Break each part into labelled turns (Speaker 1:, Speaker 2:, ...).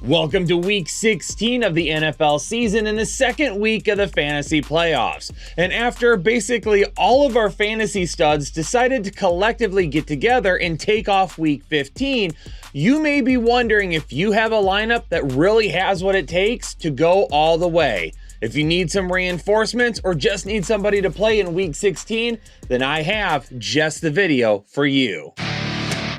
Speaker 1: Welcome to week 16 of the NFL season and the second week of the fantasy playoffs. And after basically all of our fantasy studs decided to collectively get together and take off week 15, you may be wondering if you have a lineup that really has what it takes to go all the way. If you need some reinforcements or just need somebody to play in week 16, then I have just the video for you.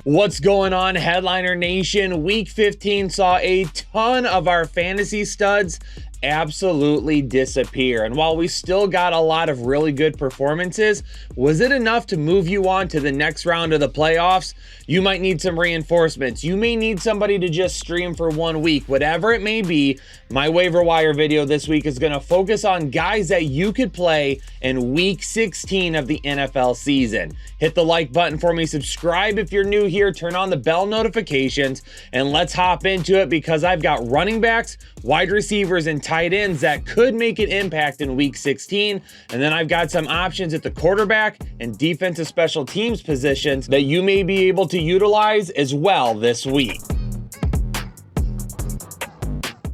Speaker 1: What's going on, Headliner Nation? Week 15 saw a ton of our fantasy studs absolutely disappear. And while we still got a lot of really good performances, was it enough to move you on to the next round of the playoffs? You might need some reinforcements. You may need somebody to just stream for 1 week. Whatever it may be, my waiver wire video this week is going to focus on guys that you could play in week 16 of the NFL season. Hit the like button for me, subscribe if you're new here, turn on the bell notifications, and let's hop into it because I've got running backs, wide receivers, and tight ends that could make an impact in week 16. And then I've got some options at the quarterback and defensive special teams positions that you may be able to utilize as well this week.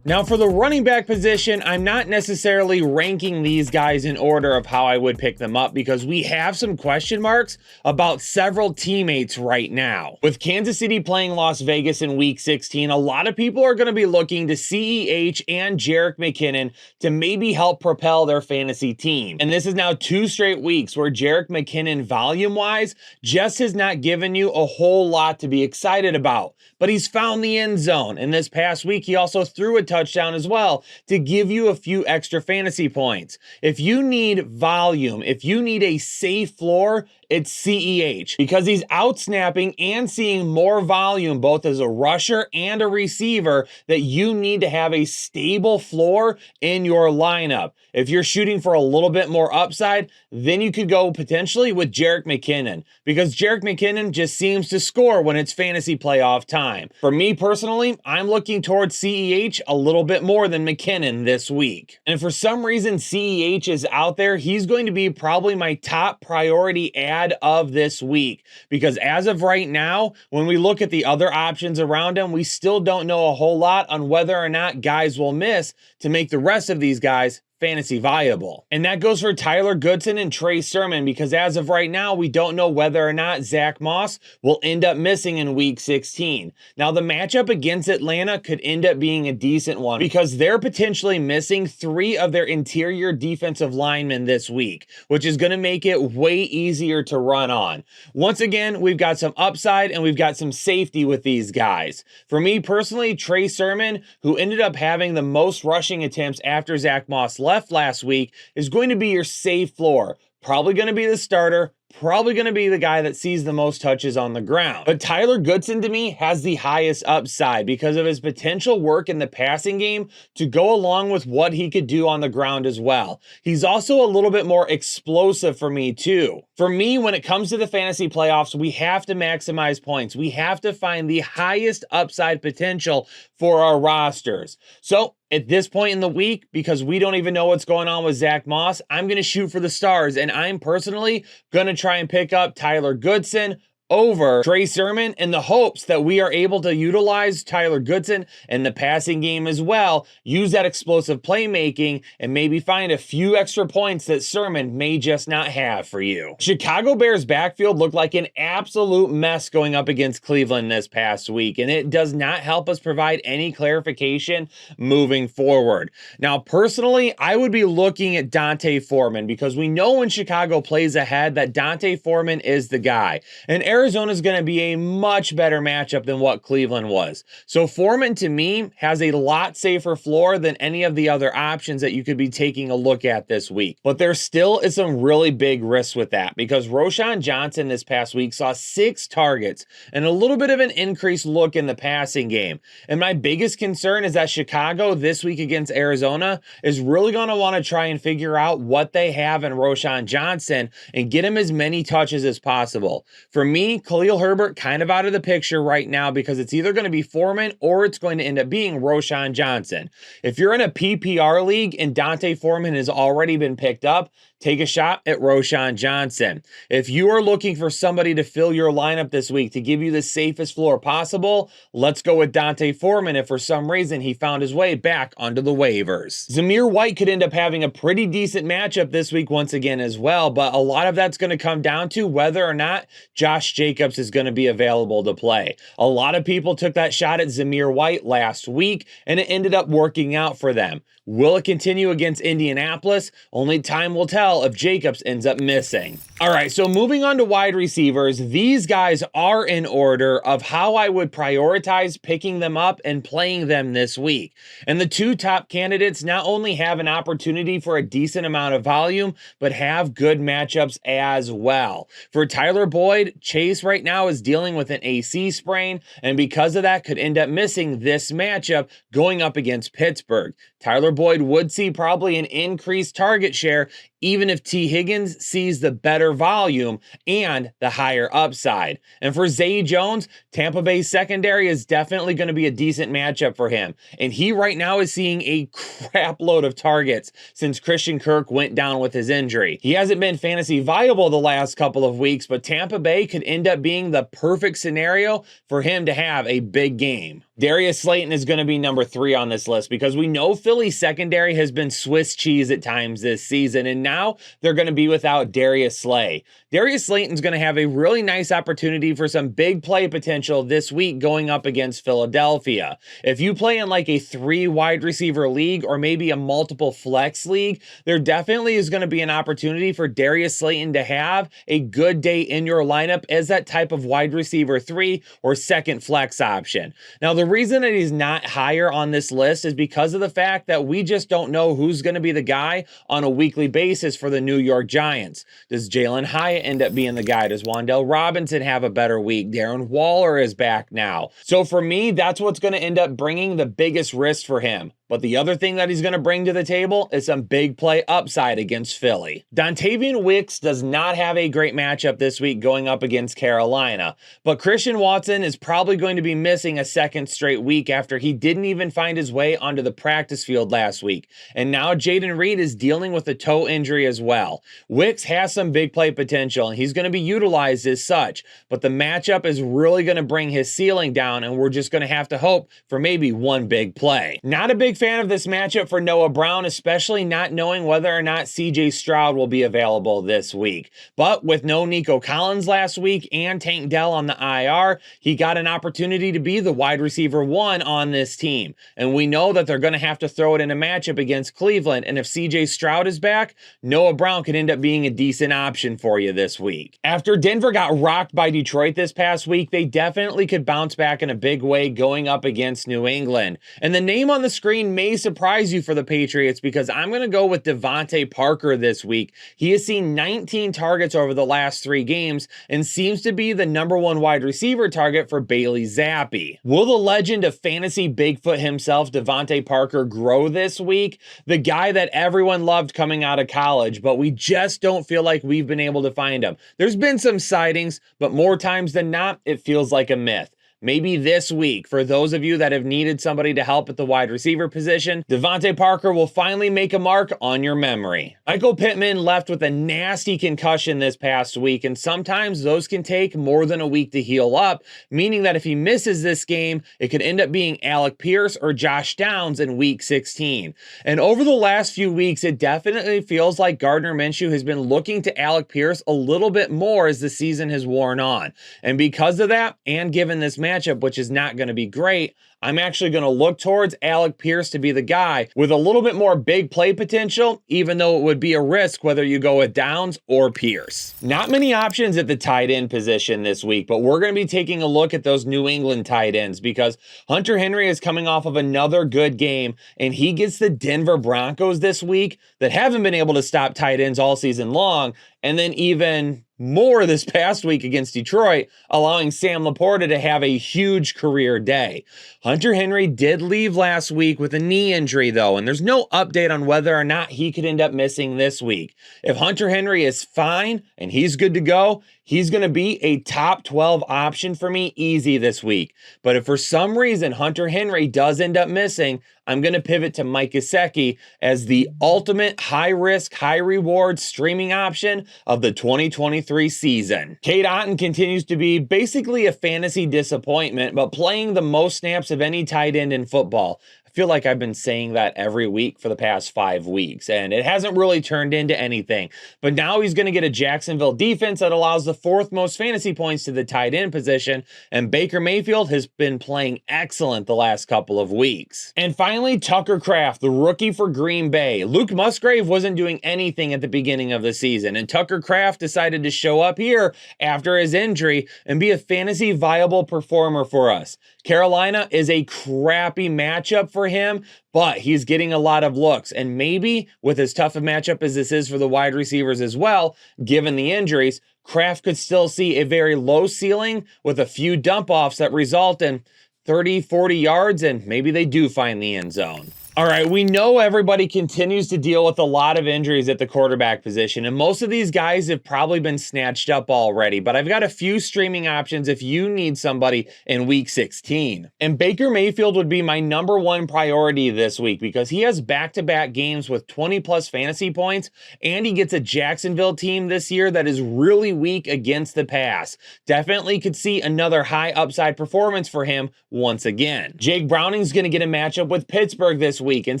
Speaker 1: Now for the running back position, I'm not necessarily ranking these guys in order of how I would pick them up because we have some question marks about several teammates right now. With Kansas City playing Las Vegas in week 16, a lot of people are going to be looking to CEH and Jerick McKinnon to maybe help propel their fantasy team. And this is now 2 straight weeks where Jerick McKinnon volume-wise just has not given you a whole lot to be excited about. But he's found the end zone. And this past week, he also threw a touchdown as well to give you a few extra fantasy points. If you need volume, if you need a safe floor, it's CEH because he's out snapping and seeing more volume both as a rusher and a receiver that you need to have a stable floor in your lineup. If you're shooting for a little bit more upside, then you could go potentially with Jerick McKinnon because Jerick McKinnon just seems to score when it's fantasy playoff time. For me personally, I'm looking towards CEH a little bit more than McKinnon this week. And if for some reason CEH is out there, he's going to be probably my top priority ad of this week because as of right now, when we look at the other options around him, we still don't know a whole lot on whether or not guys will miss to make the rest of these guys fantasy viable. And that goes for Tyler Goodson and Trey Sermon because as of right now, we don't know whether or not Zach Moss will end up missing in week 16. Now the matchup against Atlanta could end up being a decent one because they're potentially missing 3 of their interior defensive linemen this week, which is going to make it way easier to run on. Once again, we've got some upside and we've got some safety with these guys. For me personally, Trey Sermon, who ended up having the most rushing attempts after Zach Moss left last week, is going to be your safe floor. Probably going to be the starter, probably going to be the guy that sees the most touches on the ground. But Tyler Goodson to me has the highest upside because of his potential work in the passing game to go along with what he could do on the ground as well. He's also a little bit more explosive for me too. For me, when it comes to the fantasy playoffs, we have to maximize points. We have to find the highest upside potential for our rosters. So at this point in the week, because we don't even know what's going on with Zach Moss, I'm going to shoot for the stars, and I'm personally going to try and pick up Tyler Goodson over Trey Sermon in the hopes that we are able to utilize Tyler Goodson in the passing game as well, use that explosive playmaking, and maybe find a few extra points that Sermon may just not have for you. Chicago Bears backfield looked like an absolute mess going up against Cleveland this past week, and it does not help us provide any clarification moving forward. Now, personally, I would be looking at D'Onta Foreman because we know when Chicago plays ahead that D'Onta Foreman is the guy. And Arizona is going to be a much better matchup than what Cleveland was. So Foreman to me has a lot safer floor than any of the other options that you could be taking a look at this week. But there still is some really big risks with that because Roschon Johnson this past week saw 6 targets and a little bit of an increased look in the passing game. And my biggest concern is that Chicago this week against Arizona is really going to want to try and figure out what they have in Roschon Johnson and get him as many touches as possible. For me, me, Khalil Herbert kind of out of the picture right now because it's either going to be Foreman or it's going to end up being Roschon Johnson. If you're in a PPR league and Dante Foreman has already been picked up, take a shot at Roschon Johnson. If you are looking for somebody to fill your lineup this week to give you the safest floor possible, let's go with Dante Foreman if for some reason he found his way back onto the waivers. Zamir White could end up having a pretty decent matchup this week once again as well, but a lot of that's going to come down to whether or not Josh Jacobs is going to be available to play. A lot of people took that shot at Zamir White last week, and it ended up working out for them. Will it continue against Indianapolis? Only time will tell if Jacobs ends up missing. All right, so moving on to wide receivers, these guys are in order of how I would prioritize picking them up and playing them this week. And the two top candidates not only have an opportunity for a decent amount of volume, but have good matchups as well. For Tyler Boyd, Chase right now is dealing with an AC sprain, and because of that could end up missing this matchup going up against Pittsburgh. Tyler Boyd would see probably an increased target share even if T. Higgins sees the better volume and the higher upside. And for Zay Jones, Tampa Bay's secondary is definitely going to be a decent matchup for him. And he right now is seeing a crap load of targets since Christian Kirk went down with his injury. He hasn't been fantasy viable the last couple of weeks, but Tampa Bay could end up being the perfect scenario for him to have a big game. Darius Slayton is going to be number 3 on this list because we know Philly's secondary has been Swiss cheese at times this season, and now they're going to be without Darius Slay. Darius Slayton's going to have a really nice opportunity for some big play potential this week going up against Philadelphia. If you play in like a 3 wide receiver league or maybe a multiple flex league, there definitely is going to be an opportunity for Darius Slayton to have a good day in your lineup as that type of wide receiver 3 or second flex option. Now, the reason that he's not higher on this list is because of the fact that we just don't know who's going to be the guy on a weekly basis for the New York Giants. Does Jalen Hyatt end up being the guy? Does Wan'Dale Robinson have a better week? Darren Waller is back now. So for me, that's what's going to end up bringing the biggest risk for him. But the other thing that he's going to bring to the table is some big play upside against Philly. Dontavian Wicks does not have a great matchup this week going up against Carolina, but Christian Watson is probably going to be missing a second straight week after he didn't even find his way onto the practice field last week. And now Jaden Reed is dealing with a toe injury as well. Wicks has some big play potential and he's going to be utilized as such, but the matchup is really going to bring his ceiling down and we're just going to have to hope for maybe one big play. Not a big fan of this matchup for Noah Brown, especially not knowing whether or not CJ Stroud will be available this week. But with no Nico Collins last week and Tank Dell on the IR, he got an opportunity to be the wide receiver 1 on this team. And we know that they're going to have to throw it in a matchup against Cleveland. And if CJ Stroud is back, Noah Brown could end up being a decent option for you this week. After Denver got rocked by Detroit this past week, they definitely could bounce back in a big way going up against New England. And the name on the screen may surprise you for the Patriots because I'm going to go with Devontae Parker this week. He has seen 19 targets over the last 3 games and seems to be the #1 wide receiver target for Bailey Zappi. Will the legend of fantasy Bigfoot himself, Devontae Parker, grow this week? The guy that everyone loved coming out of college, but we just don't feel like we've been able to find him. There's been some sightings, but more times than not, it feels like a myth. Maybe this week, for those of you that have needed somebody to help at the wide receiver position, Devontae Parker will finally make a mark on your memory. Michael Pittman left with a nasty concussion this past week, and sometimes those can take more than a week to heal up, meaning that if he misses this game, it could end up being Alec Pierce or Josh Downs in week 16. And over the last few weeks, it definitely feels like Gardner Minshew has been looking to Alec Pierce a little bit more as the season has worn on. And because of that, and given this matchup, which is not going to be great, I'm actually going to look towards Alec Pierce to be the guy with a little bit more big play potential, even though it would be a risk whether you go with Downs or Pierce. Not many options at the tight end position this week, but we're going to be taking a look at those New England tight ends because Hunter Henry is coming off of another good game, and he gets the Denver Broncos this week that haven't been able to stop tight ends all season long, and then even more this past week against Detroit, allowing Sam Laporta to have a huge career day. Hunter Henry did leave last week with a knee injury though, and there's no update on whether or not he could end up missing this week. If Hunter Henry is fine and he's good to go, He's going to be a top 12 option for me easy this week. But if for some reason Hunter Henry does end up missing, I'm going to pivot to Mike Gesicki as the ultimate high-risk, high-reward streaming option of the 2023 season. Cade Otton continues to be basically a fantasy disappointment, but playing the most snaps of any tight end in football. I feel like I've been saying that every week for the past 5 weeks, and it hasn't really turned into anything. But now he's going to get a Jacksonville defense that allows the 4th most fantasy points to the tight end position, and Baker Mayfield has been playing excellent the last couple of weeks. And finally, Tucker Kraft, the rookie for Green Bay. Luke Musgrave wasn't doing anything at the beginning of the season, and Tucker Kraft decided to show up here after his injury and be a fantasy viable performer for us. Carolina is a crappy matchup for him, but he's getting a lot of looks. And maybe with as tough a matchup as this is for the wide receivers as well, given the injuries, Kraft could still see a very low ceiling with a few dump-offs that result in 30, 40 yards, and maybe they do find the end zone. All right, we know everybody continues to deal with a lot of injuries at the quarterback position, and most of these guys have probably been snatched up already, but I've got a few streaming options if you need somebody in week 16. And Baker Mayfield would be my #1 priority this week because he has back-to-back games with 20-plus fantasy points, and he gets a Jacksonville team this year that is really weak against the pass. Definitely could see another high upside performance for him once again. Jake Browning's going to get a matchup with Pittsburgh this week. And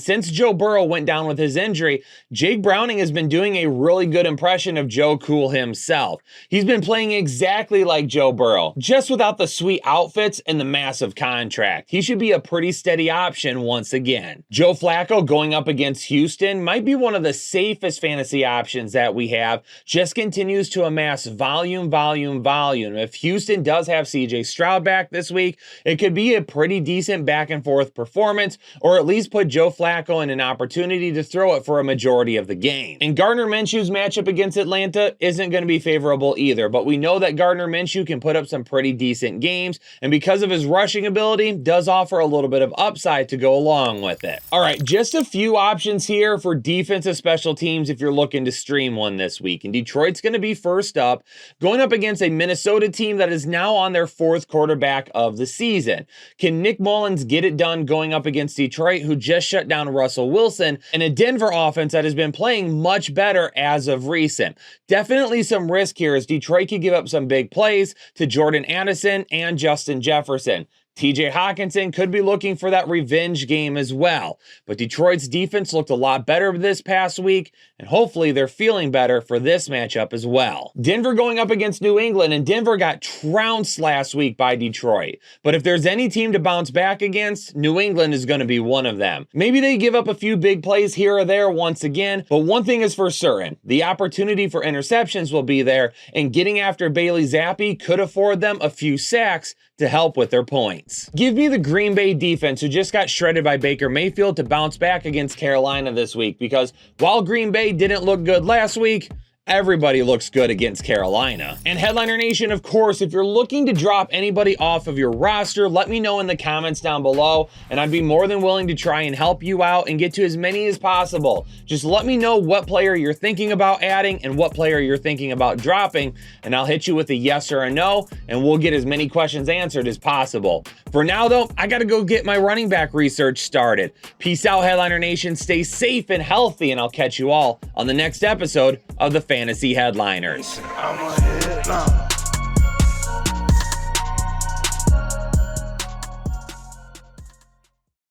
Speaker 1: since Joe Burrow went down with his injury, Jake Browning has been doing a really good impression of Joe Cool himself. He's been playing exactly like Joe Burrow, just without the sweet outfits and the massive contract. He should be a pretty steady option once again. Joe Flacco going up against Houston might be one of the safest fantasy options that we have. Just continues to amass volume. If Houston does have CJ Stroud back this week, it could be a pretty decent back and forth performance, or at least put Joe Flacco in an opportunity to throw it for a majority of the game. And Gardner Minshew's matchup against Atlanta isn't going to be favorable either, but we know that Gardner Minshew can put up some pretty decent games, and because of his rushing ability, does offer a little bit of upside to go along with it. All right, just a few options here for defensive special teams if you're looking to stream one this week. And Detroit's going to be first up, going up against a Minnesota team that is now on their 4th quarterback of the season. Can Nick Mullins get it done going up against Detroit, who just shut down Russell Wilson, and a Denver offense that has been playing much better as of recent? Definitely some risk here as Detroit could give up some big plays to Jordan Addison and Justin Jefferson. TJ Hawkinson could be looking for that revenge game as well. But Detroit's defense looked a lot better this past week, and hopefully they're feeling better for this matchup as well. Denver going up against New England, and Denver got trounced last week by Detroit. But if there's any team to bounce back against, New England is going to be one of them. Maybe they give up a few big plays here or there once again, but one thing is for certain, the opportunity for interceptions will be there, and getting after Bailey Zappi could afford them a few sacks to help with their points. Give me the Green Bay defense, who just got shredded by Baker Mayfield, to bounce back against Carolina this week, because while Green Bay didn't look good last week, everybody looks good against Carolina. And Headliner Nation, of course, if you're looking to drop anybody off of your roster, let me know in the comments down below, and I'd be more than willing to try and help you out and get to as many as possible. Just let me know what player you're thinking about adding and what player you're thinking about dropping, and I'll hit you with a yes or a no, and we'll get as many questions answered as possible. For now, though, I gotta go get my running back research started. Peace out, Headliner Nation. Stay safe and healthy, and I'll catch you all on the next episode of the Fantasy Headliners.